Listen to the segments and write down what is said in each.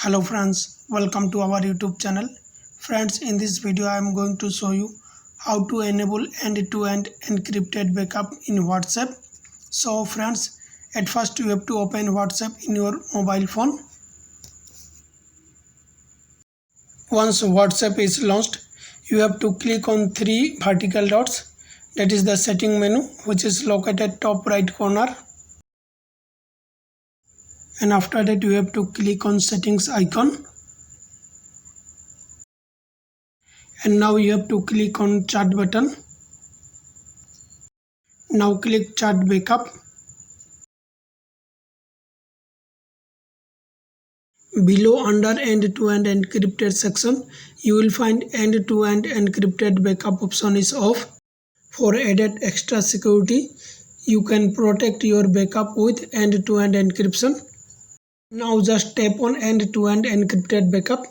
Hello friends, welcome to our YouTube channel. Friends, in this video I am going to show you how to enable end-to-end encrypted backup in WhatsApp. So friends, at first you have to open WhatsApp in your mobile phone. Once WhatsApp is launched, you have to click on three vertical dots. That is the setting menu, which is located top right corner. And after that you have to click on settings icon. And now you have to click on chat button. Now click chat backup. Below under end-to-end encrypted section, you will find end-to-end encrypted backup option is off. For added extra security, you can protect your backup with end-to-end encryption. Now just tap on end-to-end encrypted backup.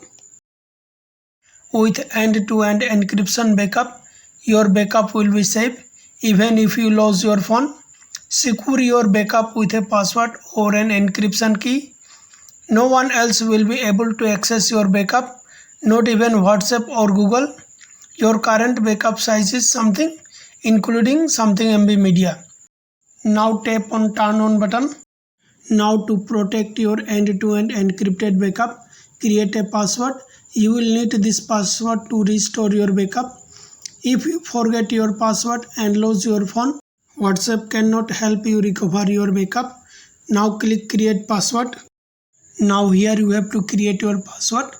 With end-to-end encryption backup, your backup will be safe even if you lose your phone. Secure your backup with a password or an encryption key. No one else will be able to access your backup, not even WhatsApp or Google. Your current backup size is something, including something MB media. Now tap on turn on button. Now to protect your end-to-end encrypted backup, create a password. You will need this password to restore your backup. If you forget your password and lose your phone, WhatsApp cannot help you recover your backup. Now click create password. Now here you have to create your password,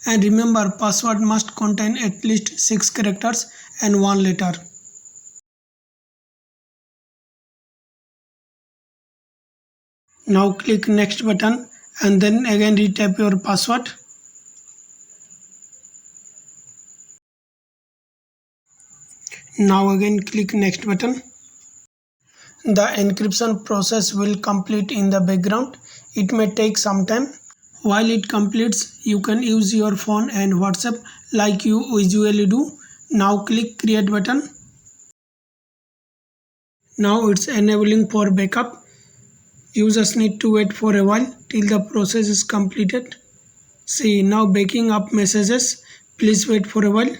and remember, password must contain at least 6 characters and 1 letter. Now click next button and then again retype your password. Now again click next button. The encryption process will complete in the background. It may take some time. While it completes, you can use your phone and WhatsApp like you usually do. Now click create button. Now it's enabling for backup. You just need to wait for a while till the process is completed. See, now backing up messages. Please wait for a while.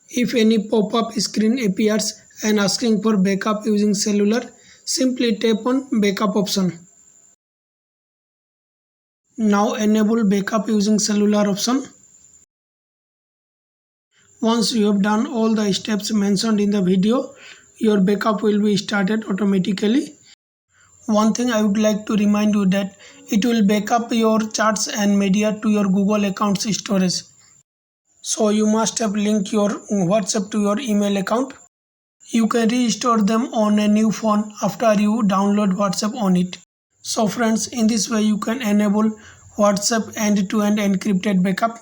If any pop-up screen appears and asking for backup using cellular, simply tap on backup option. Now enable backup using cellular option. Once you have done all the steps mentioned in the video, your backup will be started automatically. One thing I would like to remind you that it will backup your chats and media to your Google account's storage. So you must have linked your WhatsApp to your email account. You can restore them on a new phone after you download WhatsApp on it. So friends, in this way you can enable WhatsApp end-to-end encrypted backup.